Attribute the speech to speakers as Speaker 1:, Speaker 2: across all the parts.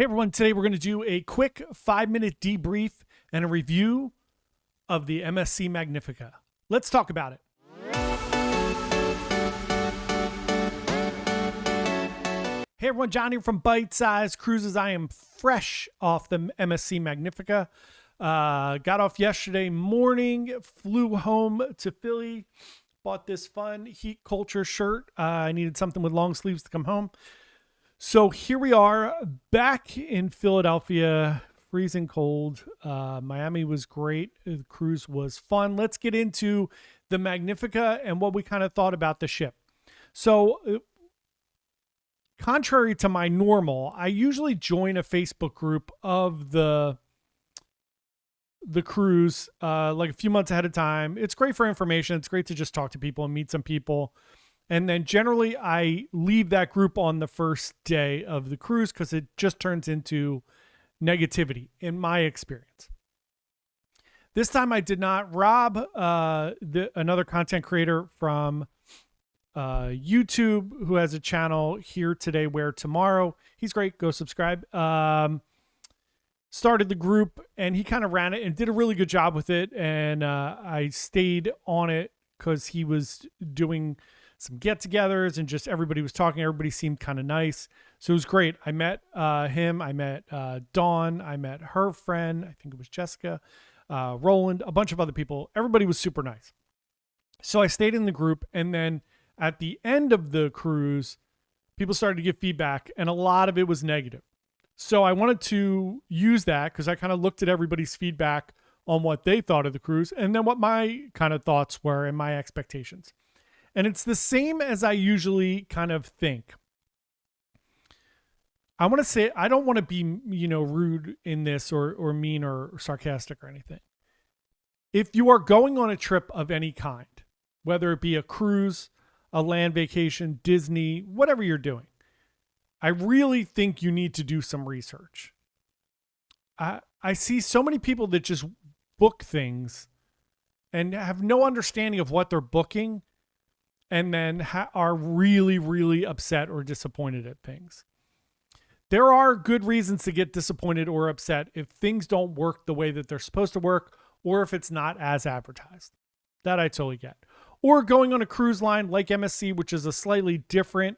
Speaker 1: Hey everyone, today we're going to do a quick 5-minute debrief and a review of the MSC Magnifica. Let's talk about it. Hey everyone, John here from Bite Size Cruises. I am fresh off the MSC Magnifica. Got off yesterday morning, flew home to Philly, bought this fun heat culture shirt. I needed something with long sleeves to come home. So here we are back in Philadelphia, freezing cold. Miami was great. The cruise was fun. Let's get into the Magnifica and what we kind of thought about the ship. So contrary to my normal, I usually join a Facebook group of the cruise like a few months ahead of time. It's great for information. It's great to just talk to people and meet some people. And then generally I leave that group on the first day of the cruise because it just turns into negativity in my experience. This time I did not. Rob, another content creator from YouTube who has a channel Here Today, Where Tomorrow. He's great. Go subscribe. Started the group and he kind of ran it and did a really good job with it. And I stayed on it because he was doing some get-togethers and just everybody was talking. Everybody seemed kind of nice. So it was great. I met him. I met Dawn. I met her friend. I think it was Jessica, Roland, a bunch of other people. Everybody was super nice. So I stayed in the group. And then at the end of the cruise, people started to give feedback and a lot of it was negative. So I wanted to use that because I kind of looked at everybody's feedback on what they thought of the cruise and then what my kind of thoughts were and my expectations. And it's the same as I usually kind of think. I want to say, I don't want to be, rude in this or mean or sarcastic or anything. If you are going on a trip of any kind, whether it be a cruise, a land vacation, Disney, whatever you're doing, I really think you need to do some research. I see so many people that just book things and have no understanding of what they're booking and then are really, really upset or disappointed at things. There are good reasons to get disappointed or upset if things don't work the way that they're supposed to work or if it's not as advertised. That I totally get. Or going on a cruise line like MSC, which is a slightly different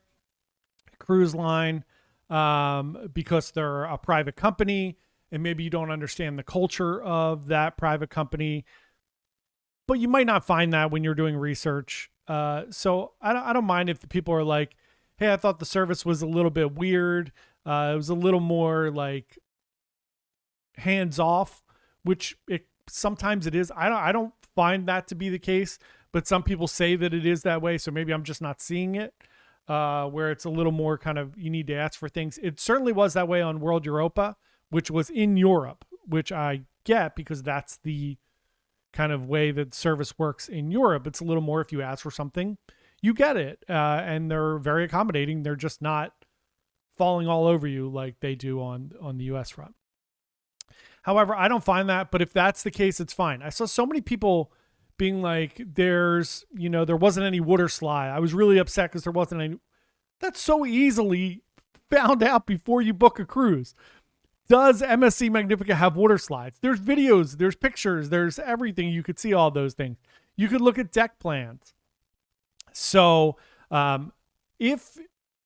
Speaker 1: cruise line because they're a private company and maybe you don't understand the culture of that private company. But you might not find that when you're doing research. So I don't mind if the people are like, hey, I thought the service was a little bit weird. It was a little more like hands off, which sometimes it is. I don't find that to be the case, but some people say that it is that way. So maybe I'm just not seeing it where it's a little more kind of, you need to ask for things. It certainly was that way on World Europa, which was in Europe, which I get because that's the kind of way that service works in Europe. It's a little more if you ask for something, you get it. And they're very accommodating. They're just not falling all over you like they do on the US front. However, I don't find that, but if that's the case, it's fine. I saw so many people being like, there wasn't any water slide. I was really upset because there wasn't any. That's so easily found out before you book a cruise. Does MSC Magnifica have water slides? There's videos, there's pictures, there's everything. You could see all those things. You could look at deck plans. So if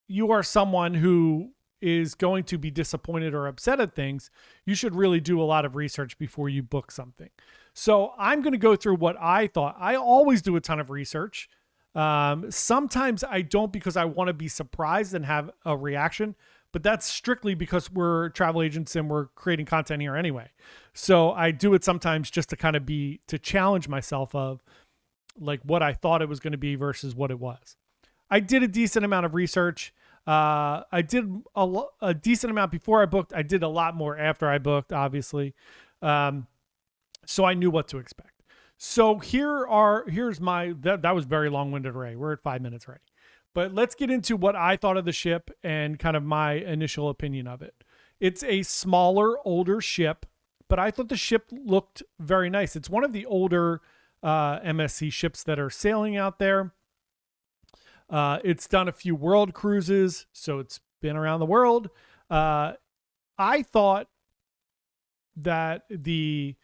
Speaker 1: you are someone who is going to be disappointed or upset at things, you should really do a lot of research before you book something. So I'm going to go through what I thought. I always do a ton of research. Sometimes I don't because I want to be surprised and have a reaction. But that's strictly because we're travel agents and we're creating content here anyway. So I do it sometimes just to kind of to challenge myself of like what I thought it was going to be versus what it was. I did a decent amount of research. I did a decent amount before I booked. I did a lot more after I booked, obviously. So I knew what to expect. So here's my, that was very long-winded already. We're at 5 minutes already. But let's get into what I thought of the ship and kind of my initial opinion of it. It's a smaller, older ship, but I thought the ship looked very nice. It's one of the older MSC ships that are sailing out there. It's done a few world cruises, so it's been around the world. I thought that the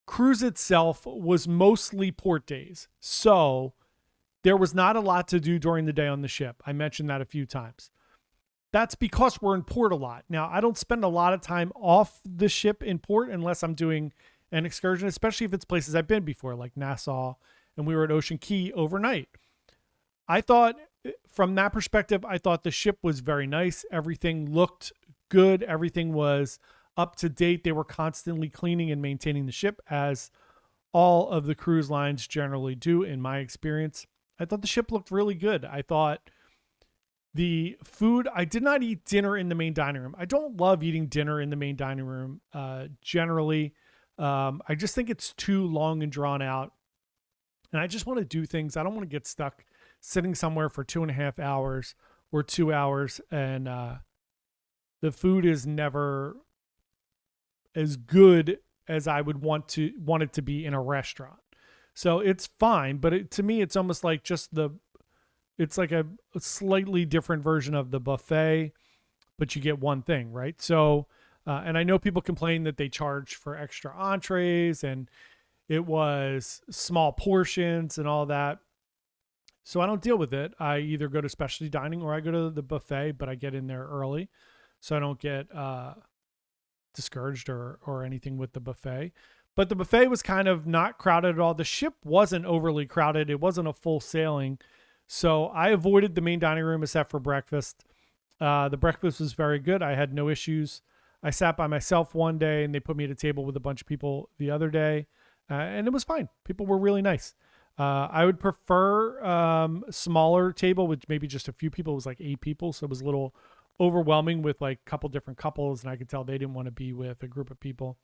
Speaker 1: cruise itself was mostly port days. So there was not a lot to do during the day on the ship. I mentioned that a few times. That's because we're in port a lot. Now, I don't spend a lot of time off the ship in port unless I'm doing an excursion, especially if it's places I've been before, like Nassau, and we were at Ocean Key overnight. I thought, from that perspective, I thought the ship was very nice. Everything looked good. Everything was up to date. They were constantly cleaning and maintaining the ship, as all of the cruise lines generally do, in my experience. I thought the ship looked really good. I thought the food, I did not eat dinner in the main dining room. I don't love eating dinner in the main dining room generally. I just think it's too long and drawn out. And I just want to do things. I don't want to get stuck sitting somewhere for 2.5 hours or 2 hours. And the food is never as good as I would want it to be in a restaurant. So it's fine, but to me, it's almost like it's like a slightly different version of the buffet, but you get one thing, right? So, and I know people complain that they charge for extra entrees and it was small portions and all that. So I don't deal with it. I either go to specialty dining or I go to the buffet, but I get in there early so I don't get discouraged or anything with the buffet. But the buffet was kind of not crowded at all. The ship wasn't overly crowded. It wasn't a full sailing. So I avoided the main dining room except for breakfast. The breakfast was very good. I had no issues. I sat by myself one day and they put me at a table with a bunch of people the other day. And it was fine. People were really nice. I would prefer smaller table with maybe just a few people. It was like 8 people. So it was a little overwhelming with like a couple different couples. And I could tell they didn't want to be with a group of people.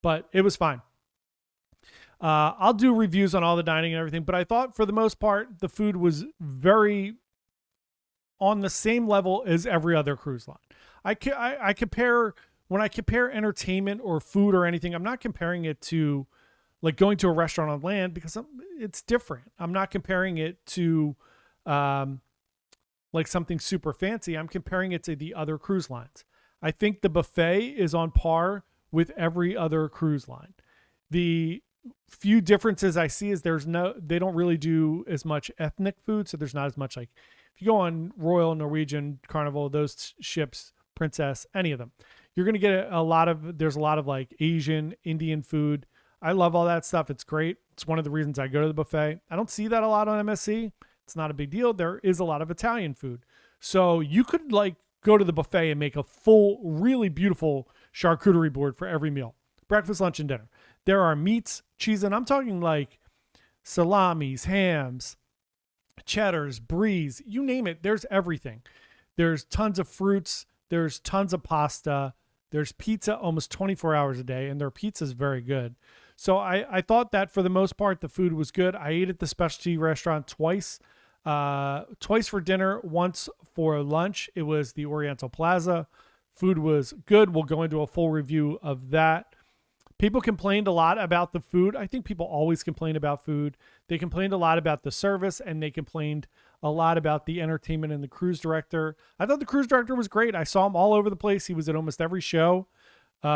Speaker 1: But it was fine. I'll do reviews on all the dining and everything, but I thought for the most part, the food was very on the same level as every other cruise line. I compare, when I compare entertainment or food or anything, I'm not comparing it to like going to a restaurant on land because it's different. I'm not comparing it to like something super fancy. I'm comparing it to the other cruise lines. I think the buffet is on par with every other cruise line. The few differences I see is they don't really do as much ethnic food. So there's not as much, like if you go on Royal, Norwegian, Carnival, those ships, Princess, any of them, you're going to get there's a lot of like Asian, Indian food. I love all that stuff. It's great. It's one of the reasons I go to the buffet. I don't see that a lot on MSC. It's not a big deal. There is a lot of Italian food. So you could like go to the buffet and make a full, really beautiful charcuterie board for every meal. Breakfast, lunch, and dinner. There are meats, cheese, and I'm talking like salamis, hams, cheddars, bries, you name it. There's everything. There's tons of fruits. There's tons of pasta. There's pizza almost 24 hours a day, and their pizza is very good. So I thought that for the most part, the food was good. I ate at the specialty restaurant twice for dinner, once for lunch. It was the Oriental Plaza. Food was good. We'll go into a full review of that. People complained a lot about the food. I think people always complain about food. They complained a lot about the service, and they complained a lot about the entertainment and the cruise director. I thought the cruise director was great. I saw him all over the place. He was at almost every show. So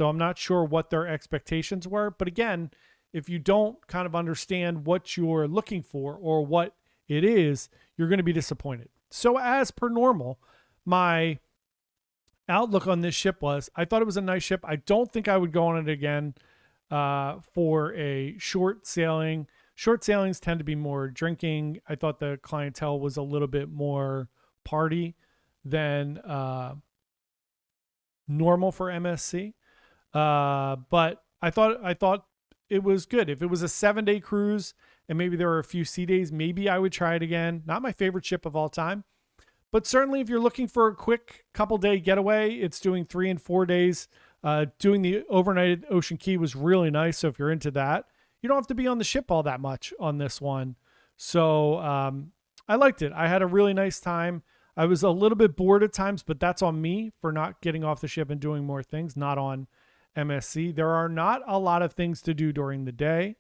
Speaker 1: I'm not sure what their expectations were. But again, if you don't kind of understand what you're looking for or what it is, you're going to be disappointed. So as per normal, my outlook on this ship was, I thought it was a nice ship. I don't think I would go on it again for a short sailing. Short sailings tend to be more drinking. I thought the clientele was a little bit more party than normal for MSC. But I thought it was good. If it was a 7-day cruise and maybe there were a few sea days, maybe I would try it again. Not my favorite ship of all time. But certainly if you're looking for a quick couple day getaway, it's doing 3 and 4 days. Doing the overnight at Ocean Key was really nice. So if you're into that, you don't have to be on the ship all that much on this one. So I liked it. I had a really nice time. I was a little bit bored at times, but that's on me for not getting off the ship and doing more things, not on MSC. There are not a lot of things to do during the day.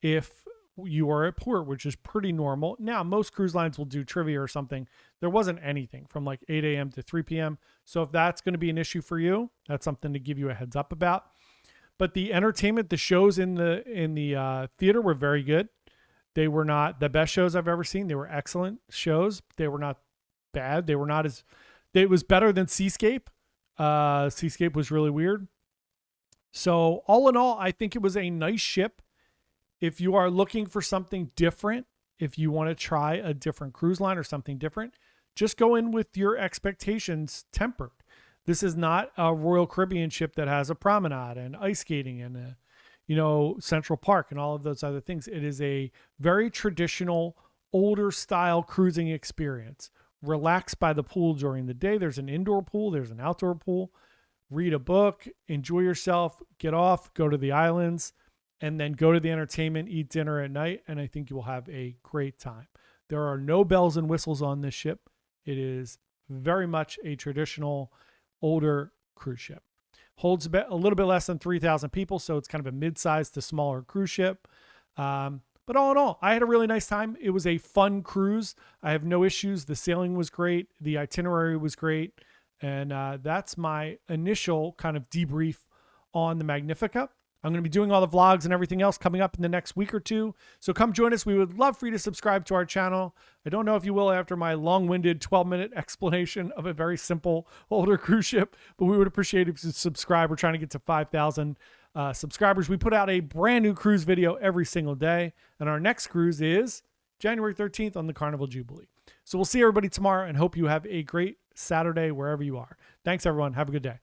Speaker 1: If you are at port, which is pretty normal. Now, most cruise lines will do trivia or something. There wasn't anything from like 8 a.m. to 3 p.m. So if that's going to be an issue for you, that's something to give you a heads up about. But the entertainment, the shows in the theater were very good. They were not the best shows I've ever seen. They were excellent shows. They were not bad. They were not as. It was better than Seascape. Seascape was really weird. So all in all, I think it was a nice ship. If you are looking for something different, if you want to try a different cruise line or something different, just go in with your expectations tempered. This is not a Royal Caribbean ship that has a promenade and ice skating and Central Park and all of those other things. It is a very traditional, older style cruising experience. Relax by the pool during the day. There's an indoor pool. There's an outdoor pool. Read a book, enjoy yourself, get off, go to the islands, and then go to the entertainment, eat dinner at night, and I think you will have a great time. There are no bells and whistles on this ship. It is very much a traditional, older cruise ship. Holds a little bit less than 3,000 people, so it's kind of a mid-sized to smaller cruise ship. But all in all, I had a really nice time. It was a fun cruise. I have no issues. The sailing was great. The itinerary was great. And that's my initial kind of debrief on the Magnifica. I'm going to be doing all the vlogs and everything else coming up in the next week or two. So come join us. We would love for you to subscribe to our channel. I don't know if you will after my long-winded 12-minute explanation of a very simple older cruise ship, but we would appreciate if you subscribe. We're trying to get to 5,000 subscribers. We put out a brand new cruise video every single day. And our next cruise is January 13th on the Carnival Jubilee. So we'll see everybody tomorrow and hope you have a great Saturday wherever you are. Thanks, everyone. Have a good day.